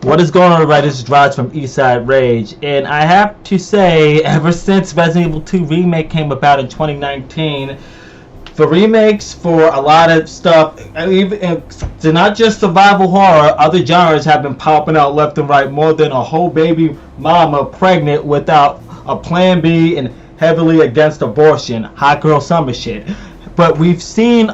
What is going on, everybody? This is Raj from Eastside Rage, and I have to say, ever since Resident Evil 2 Remake came about in 2019, the remakes for a lot of stuff, even not just survival horror, other genres have been popping out left and right, more than a whole baby mama pregnant without a plan B and heavily against abortion. Hot girl summer shit. But we've seen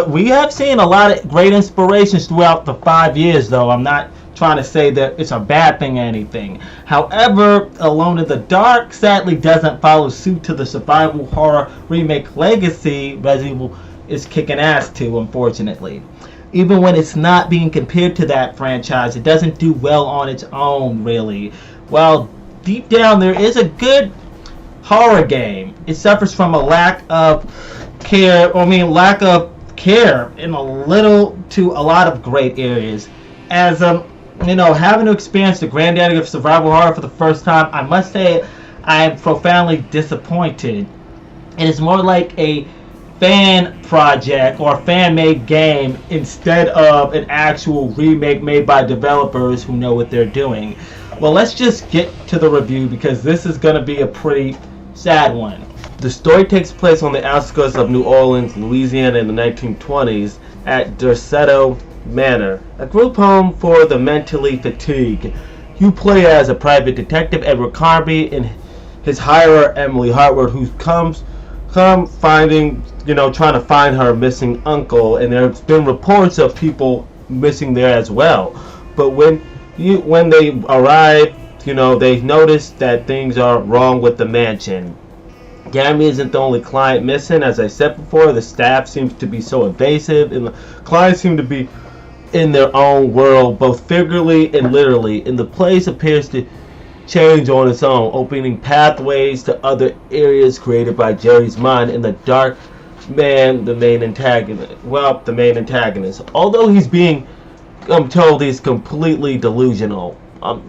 we have seen a lot of great inspirations throughout the 5 years, though. I'm not trying to say that it's a bad thing or anything. However, Alone in the Dark sadly doesn't follow suit to the survival horror remake legacy Resident Evil is kicking ass to, unfortunately. Even when it's not being compared to that franchise, it doesn't do well on its own, really. While deep down there is a good horror game, it suffers from a lack of care in a little to a lot of great areas. As having to experience the Granddaddy of survival horror for the first time, I must say I am profoundly disappointed. It is more like a fan project or fan-made game instead of an actual remake made by developers who know what they're doing. Well, let's just get to the review because this is going to be a pretty sad one. The story takes place on the outskirts of New Orleans, Louisiana in the 1920s at Derceto Manor, a group home for the mentally fatigued. You play as a private detective, Edward Carby, and his hirer, Emily Hartwood, who trying to find her missing uncle, and there's been reports of people missing there as well. But when they arrive, they notice that things are wrong with the mansion. Gammy isn't the only client missing. As I said before, the staff seems to be so evasive, and the clients seem to be in their own world, both figuratively and literally, and the place appears to change on its own, opening pathways to other areas created by Jerry's mind and the dark man, the main antagonist. Although he's being, I'm told, he's completely delusional.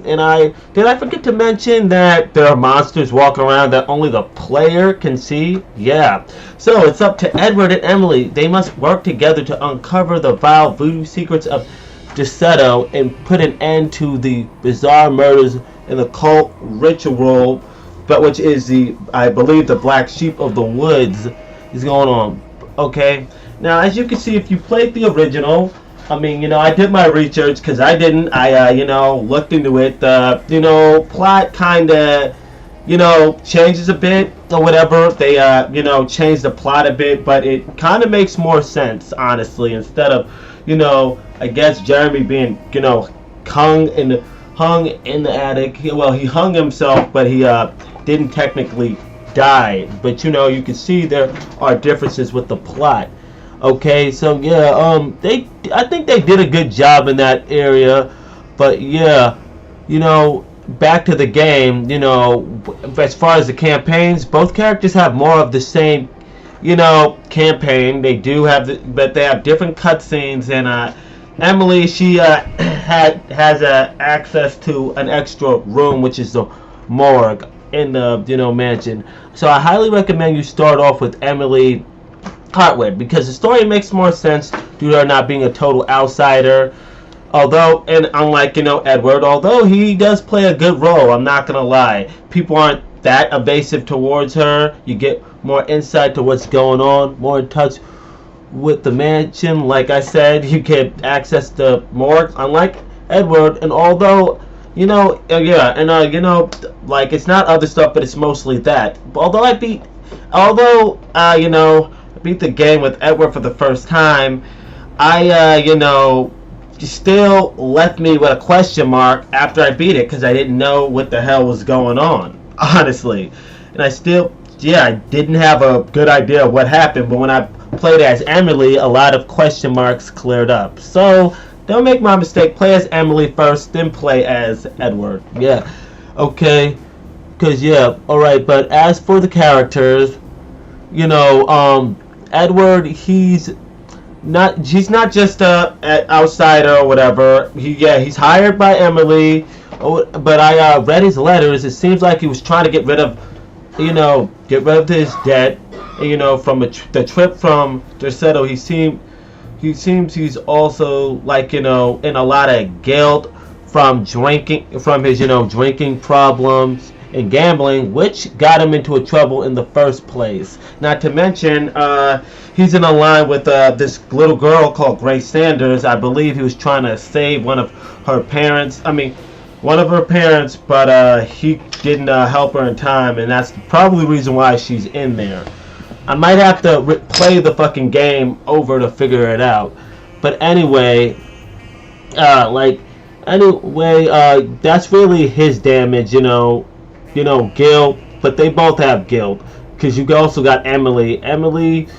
Did I forget to mention that there are monsters walking around that only the player can see? Yeah. So it's up to Edward and Emily. They must work together to uncover the vile voodoo secrets of Derceto and put an end to the bizarre murders and the cult ritual, but which is I believe the black sheep of the woods is going on. Okay. Now, as you can see, if you played the original, I did my research because I didn't. I looked into it. Plot kind of, changes a bit or whatever. They, changed the plot a bit, but it kind of makes more sense, honestly. Instead of, I guess Jeremy being, hung in the attic. He hung himself, but he didn't technically die. But you can see there are differences with the plot. Okay, so yeah, I think they did a good job in that area, but yeah, back to the game, as far as the campaigns, both characters have more of the same, campaign. They do have, but they have different cutscenes, and Emily, she has access to an extra room, which is the morgue in the mansion. So I highly recommend you start off with Emily Hartwood, because the story makes more sense due to her not being a total outsider. Unlike Edward, although he does play a good role, I'm not gonna lie, people aren't that evasive towards her. You get more insight to what's going on, more in touch with the mansion. Like I said, you get access to morgue, unlike Edward. And although it's not other stuff, but it's mostly that. Although I beat the game with Edward for the first time, still left me with a question mark after I beat it, because I didn't know what the hell was going on, honestly. And I didn't have a good idea of what happened, but when I played as Emily, a lot of question marks cleared up. So don't make my mistake, play as Emily first, then play as Edward. Yeah, okay, because alright, but as for the characters, Edward, he's not just an outsider or whatever. He's hired by Emily, but I read his letters. It seems like he was trying to get rid of his debt. From the trip from Derceto, he seems he's also in a lot of guilt from drinking, from his drinking problems and gambling, which got him into trouble in the first place. Not to mention, he's in a line with this little girl called Grace Sanders. I believe he was trying to save one of her parents. One of her parents, but he didn't help her in time, and that's probably the reason why she's in there. I might have to play the fucking game over to figure it out. But anyway, that's really his damage, guilt. But they both have guilt, because you also got Emily. Emily,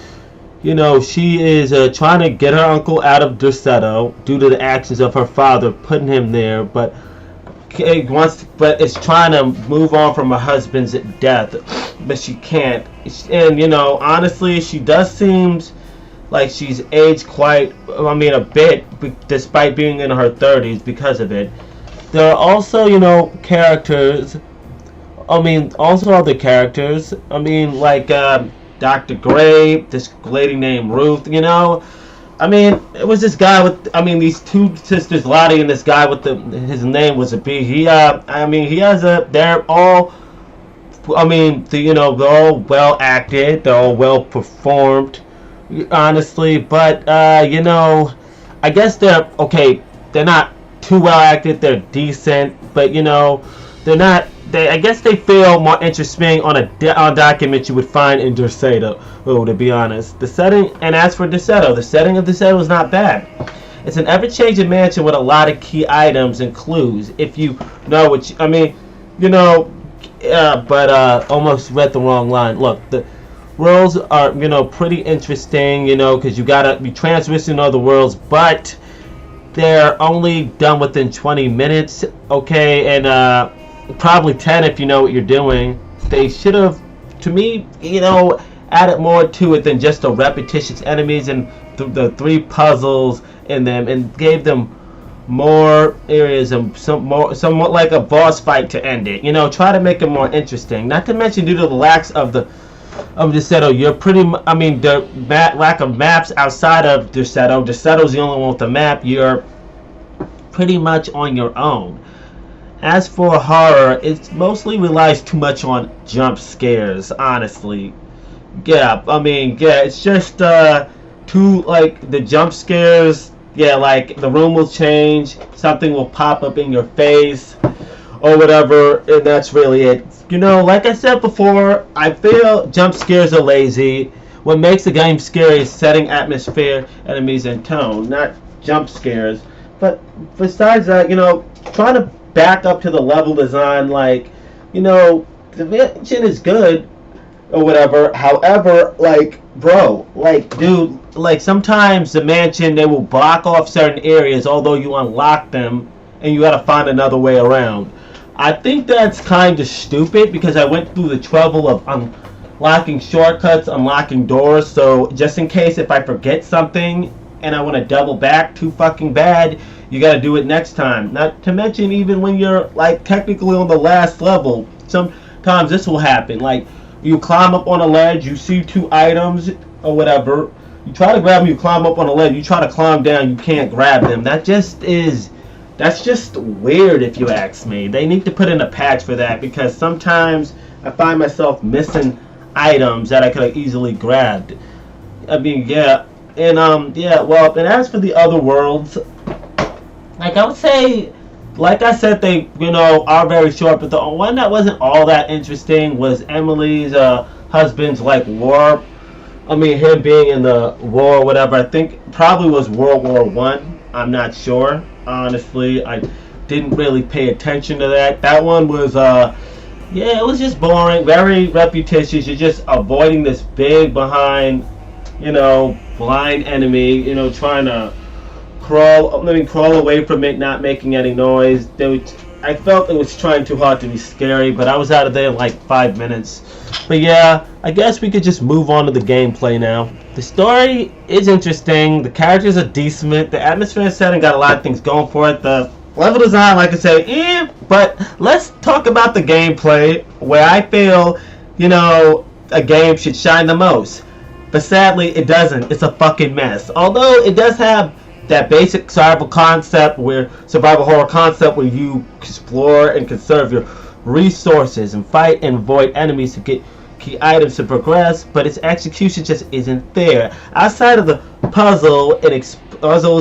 she is trying to get her uncle out of Derceto due to the actions of her father putting him there, but is trying to move on from her husband's death, but she can't. And honestly, she does seem like she's aged a bit, despite being in her 30s because of it. There are also, characters. Also other characters. Like Dr. Gray, this lady named Ruth. It was this guy with, these two sisters, Lottie, and this guy with his name was a B. They're all, they're all well acted, they're all well performed, honestly, but, I guess they're, okay, they're not too well acted, they're decent, but, they're not, I guess they feel more interesting on a document you would find in Derceto, to be honest. The setting, and as for Derceto, the setting of Derceto is not bad. It's an ever-changing mansion with a lot of key items and clues, if you know what almost read the wrong line. Look, the worlds are, pretty interesting, because you transition other worlds, but they're only done within 20 minutes, okay, and, probably 10 if you know what you're doing. They should have, to me, added more to it than just the repetitious enemies and the three puzzles in them, and gave them more areas and somewhat like a boss fight to end it. Try to make it more interesting. Not to mention, due to the lack of Derceto, you're the lack of maps outside of Derceto. Derceto's the only one with a map. You're pretty much on your own. As for horror, it mostly relies too much on jump scares, honestly. It's just too, the jump scares, the room will change, something will pop up in your face, or whatever, and that's really it. Like I said before, I feel jump scares are lazy. What makes a game scary is setting atmosphere, enemies, and tone, not jump scares. But besides that, trying to back up to the level design, the mansion is good or whatever. However, dude, sometimes the mansion, they will block off certain areas although you unlock them, and you gotta find another way around. I think that's kind of stupid, because I went through the trouble of unlocking shortcuts, unlocking doors, so just in case if I forget something and I want to double back too fucking bad, you gotta do it next time. Not to mention, even when you're technically on the last level, sometimes this will happen. You climb up on a ledge, you see two items or whatever, you try to grab them, you climb up on a ledge, you try to climb down, you can't grab them. That's just weird, if you ask me. They need to put in a patch for that, because sometimes I find myself missing items that I could have easily grabbed. And as for the other worlds, I would say, like I said, they, are very short, but the one that wasn't all that interesting was Emily's husband's, war. Him being in the war or whatever. I think probably was World War One. I'm not sure. Honestly, I didn't really pay attention to that. That one was, it was just boring, very repetitious. You're just avoiding this big behind, blind enemy, trying to crawl away from it, not making any noise. I felt it was trying too hard to be scary, but I was out of there in 5 minutes. But yeah, I guess we could just move on to the gameplay now. The story is interesting, the characters are decent, the atmosphere and setting got a lot of things going for it. The level design, like I said, but let's talk about the gameplay, where I feel, a game should shine the most. But sadly, it doesn't. It's a fucking mess. Although it does have that basic survival horror concept where you explore and conserve your resources and fight and avoid enemies to get key items to progress, but its execution just isn't there. Outside of the puzzles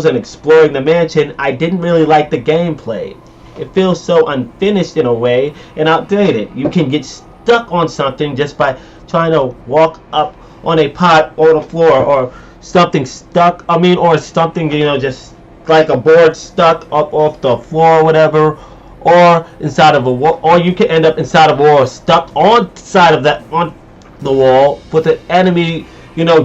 and exploring the mansion, I didn't really like the gameplay. It feels so unfinished in a way and outdated. You can get stuck on something just by trying to walk up on a pot or the floor, or something stuck. Or something, just like a board stuck up off the floor or whatever, or inside of a wall, or you can end up inside of a wall, stuck on the wall with an enemy,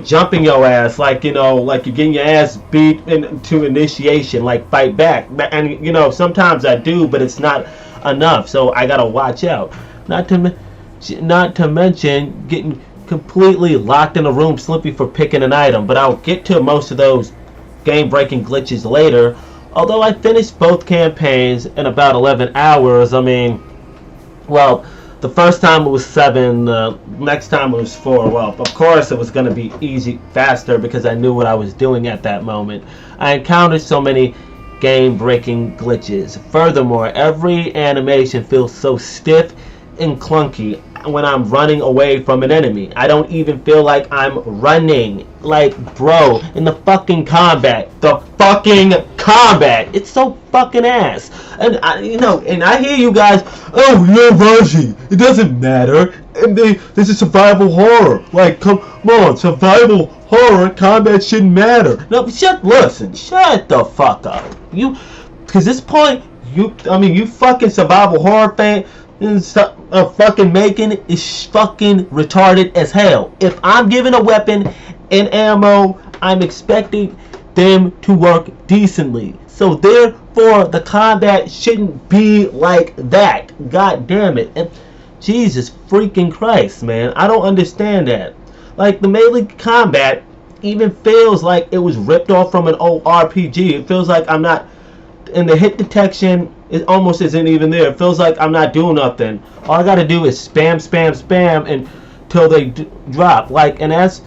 jumping your ass, like you're getting your ass beat into initiation, like fight back. And sometimes I do, but it's not enough, so I gotta watch out. Not to mention getting completely locked in a room simply for picking an item. But I'll get to most of those game-breaking glitches later. Although I finished both campaigns in about 11 hours. The first time it was 7, next time it was 4. Well, of course it was going to be easy, faster, because I knew what I was doing at that moment. I encountered so many game-breaking glitches. Furthermore, every animation feels so stiff and clunky when I'm running away from an enemy. I don't even feel like I'm running. Like, bro, in the fucking combat, it's so fucking ass. And I hear you guys, oh, you're Raji, it doesn't matter. And this is survival horror. Like, come on, survival horror, combat shouldn't matter. No, shut the fuck up. Because this point, you fucking survival horror fan, fucking making is fucking retarded as hell. If I'm giving a weapon and ammo, I'm expecting them to work decently. So therefore, the combat shouldn't be like that. God damn it. And Jesus freaking Christ, man. I don't understand that. Like, the melee combat even feels like it was ripped off from an old RPG. It feels like I'm not... And the hit detection, it almost isn't even there. It feels like I'm not doing nothing. All I gotta do is spam until they drop. Like, and as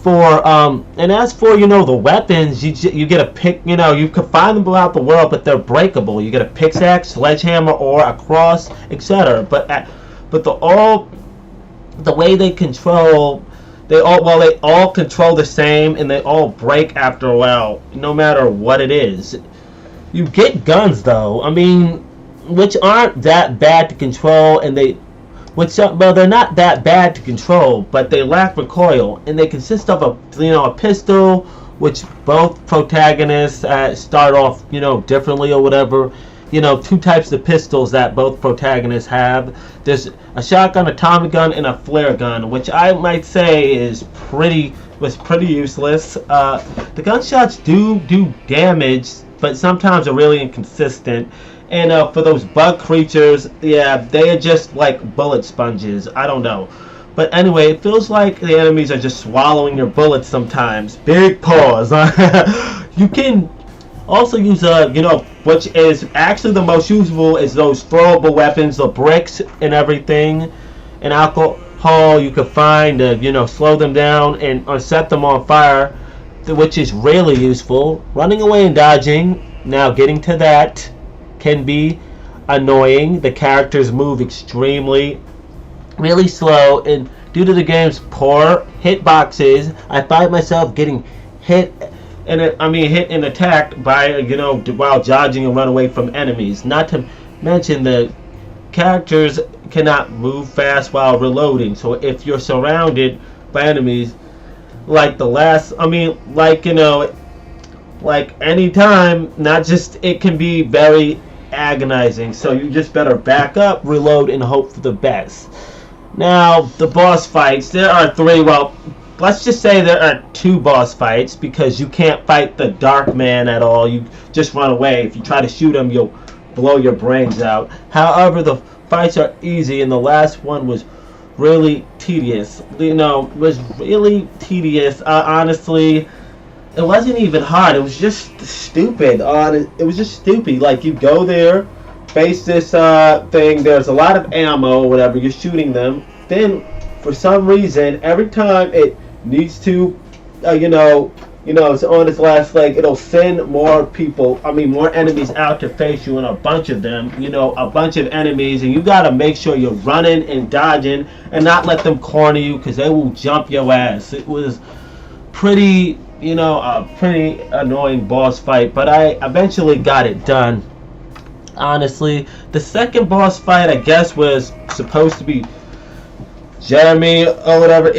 for the weapons, you get a pick. You can find them throughout the world, but they're breakable. You get a pickaxe, sledgehammer, or a cross, etc. But the way they control, they all control the same, and they all break after a while, no matter what it is. You get guns though, which aren't that bad to control, and they're not that bad to control, but they lack recoil, and they consist of a pistol, which both protagonists start off, differently or whatever. Two types of pistols that both protagonists have. There's a shotgun, a Tommy gun, and a flare gun, which I might say was pretty useless. The gunshots do damage, but sometimes are really inconsistent. And for those bug creatures, yeah, they are just like bullet sponges. I don't know. But anyway, it feels like the enemies are just swallowing your bullets sometimes. Big pause. You can also use, which is actually the most useful, is those throwable weapons, the bricks and everything, and alcohol you can find to, slow them down and set them on fire, which is really useful. Running away and dodging, now getting to that, can be annoying. The characters move really slow, and due to the game's poor hitboxes, I find myself getting hit and attacked by, while dodging and run away from enemies. Not to mention the characters cannot move fast while reloading, so if you're surrounded by enemies, like anytime, not just, it can be very agonizing. So you just better back up, reload, and hope for the best. Now, the boss fights, there are 3. Well, let's just say there are 2 boss fights, because you can't fight the Dark Man at all. You just run away. If you try to shoot him, you'll blow your brains out. However, the fights are easy, and the last one was really tedious. Honestly, it wasn't even hard. It was just stupid. It was just stupid. Like, you go there, face this thing. There's a lot of ammo, whatever. You're shooting them. Then, for some reason, every time it needs to, it's on its last leg. It'll send more people, more enemies out to face you, and a bunch of them, a bunch of enemies, and you gotta make sure you're running and dodging and not let them corner you, because they will jump your ass. It was pretty, a pretty annoying boss fight, but I eventually got it done. Honestly, the second boss fight, I guess, was supposed to be Jeremy or whatever.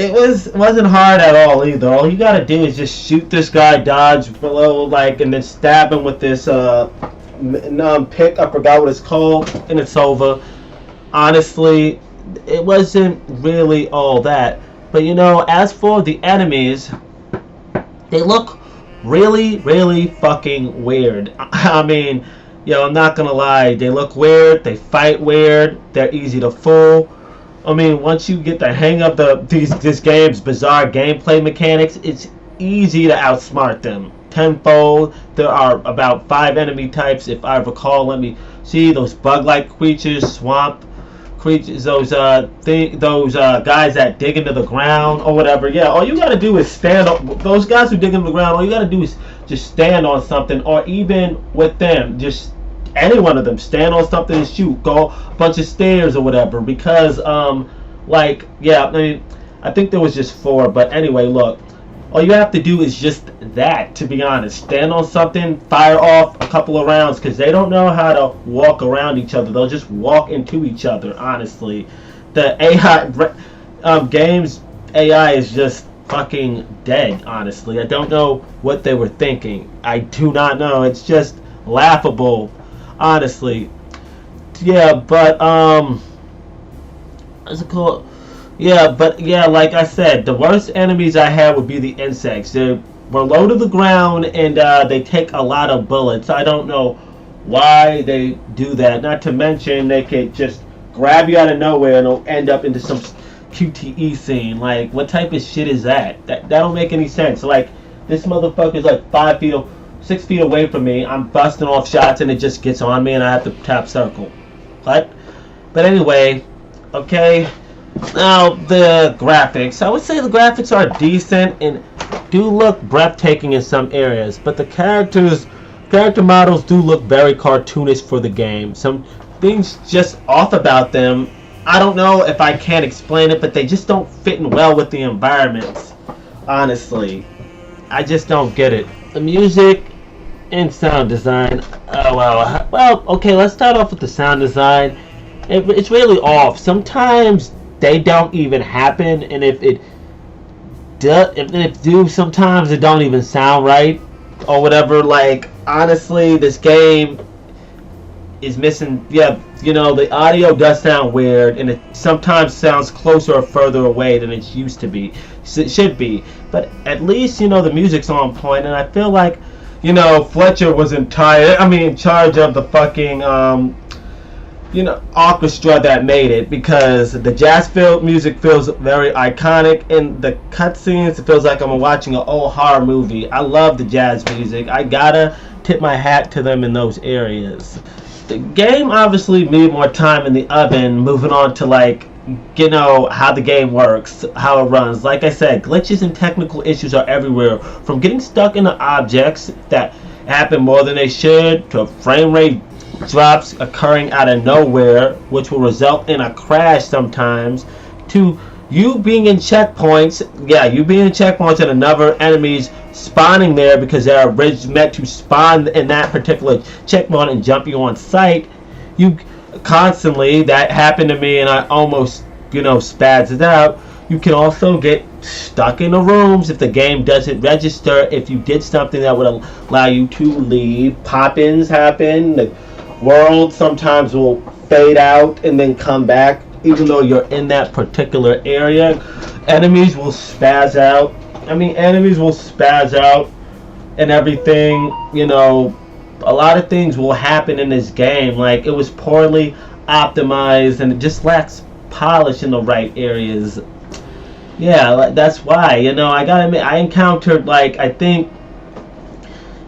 Wasn't hard at all either. All you gotta do is just shoot this guy, dodge below, and then stab him with this pick. I forgot what it's called, and it's over. Honestly, it wasn't really all that. But as for the enemies, they look really, really fucking weird. I'm not gonna lie. They look weird. They fight weird. They're easy to fool. Once you get the hang of this game's bizarre gameplay mechanics, it's easy to outsmart them tenfold. There are about 5 enemy types, if I recall. Let me see. Those bug-like creatures, swamp creatures, those guys that dig into the ground or whatever. Yeah, all you gotta do is stand up. Those guys who dig into the ground, all you gotta do is just stand on something, or even with them, just any one of them, stand on something and shoot, go a bunch of stairs or whatever, because I think there was just 4, but anyway, look, all you have to do is just that, to be honest. Stand on something, fire off a couple of rounds, because they don't know how to walk around each other. They'll just walk into each other, honestly. The game's AI is just fucking dead, honestly. I don't know what they were thinking. I do not know. It's just laughable, honestly. Yeah, but what's it called? Like I said, the worst enemies I had would be the insects. They were low to the ground, and they take a lot of bullets. I don't know why they do that. Not to mention, they could just grab you out of nowhere and it'll end up into some QTE scene. Like, what type of shit is that? That don't make any sense. Like, this motherfucker's like 6 feet away from me. I'm busting off shots and it just gets on me and I have to tap circle. What? But anyway, okay. Now, the graphics. I would say the graphics are decent and do look breathtaking in some areas, but the character models do look very cartoonish for the game. Some things just off about them. I don't know if I can't explain it, but they just don't fit in well with the environments. Honestly, I just don't get it. The music and sound design. Well, okay, let's start off with the sound design. It's really off. Sometimes they don't even happen, and if it do, sometimes it don't even sound right or whatever. Like, honestly, this game is missing. Yeah, the audio does sound weird, and it sometimes sounds closer or further away than it used to be. It should be, but at least the music's on point, and I feel like Fletcher was in charge of the fucking orchestra that made it, because the jazz music feels very iconic. In the cutscenes, it feels like I'm watching an old horror movie. I love the jazz music. I gotta tip my hat to them in those areas. The game obviously need more time in the oven, moving on to how the game works, how it runs. Like I said, glitches and technical issues are everywhere, from getting stuck in the objects that happen more than they should, to frame rate drops occurring out of nowhere, which will result in a crash sometimes, to you being in checkpoints. You being in checkpoints and another enemies spawning there because they're meant to spawn in that particular checkpoint and jump you on sight. That happened to me, and I almost spazzed out. You can also get stuck in the rooms if the game doesn't register if you did something that would allow you to leave. Pop-ins happen. The world sometimes will fade out and then come back even though you're in that particular area. Enemies will spaz out. And everything. A lot of things will happen in this game. Like, it was poorly optimized and it just lacks polish in the right areas. Yeah, that's why. I gotta admit, I encountered, I think,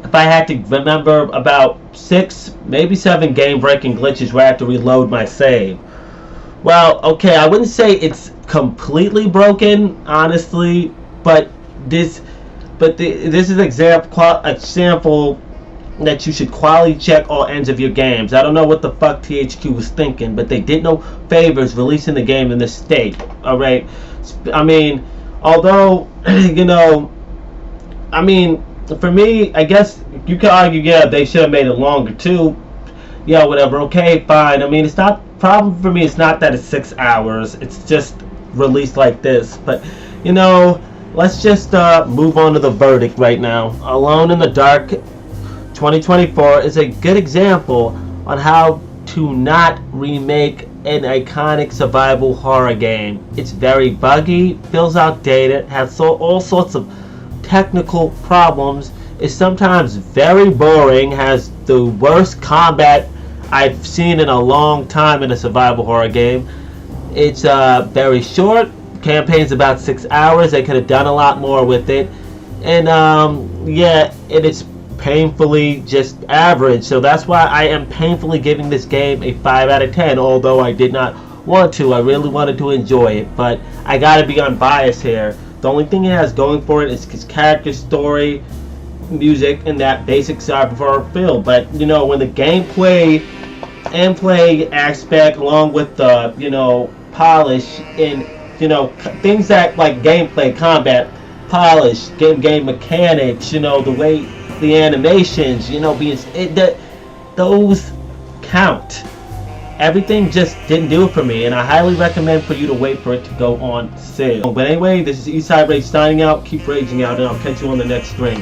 if I had to remember, about 6, maybe 7 game-breaking glitches where I had to reload my save. Well, okay, I wouldn't say it's completely broken, honestly, but But this is example that you should quality check all ends of your games. I don't know what the fuck THQ was thinking, but they did no favors releasing the game in this state. All right, I mean, although I mean, for me, I guess you could argue, yeah, they should have made it longer too. Yeah, whatever. Okay, fine. I mean, it's not problem for me. It's not that it's 6 hours. It's just released like this. But let's just move on to the verdict right now. Alone in the Dark 2024 is a good example on how to not remake an iconic survival horror game. It's very buggy, feels outdated, has all sorts of technical problems, is sometimes very boring, has the worst combat I've seen in a long time in a survival horror game. It's very short. Campaign's about 6 hours. They could have done a lot more with it. And yeah, it's painfully just average. So that's why I am painfully giving this game a 5 out of 10, although I did not want to. I really wanted to enjoy it, but I gotta be unbiased here. The only thing it has going for it is its character, story, music, and that basic survival horror feel. But when the gameplay and play aspect, along with the polish and things that like gameplay, combat, polish, game mechanics, the way the animations, those count. Everything just didn't do it for me, and I highly recommend for you to wait for it to go on sale. But anyway, this is Eastside Rage signing out. Keep raging out, and I'll catch you on the next stream.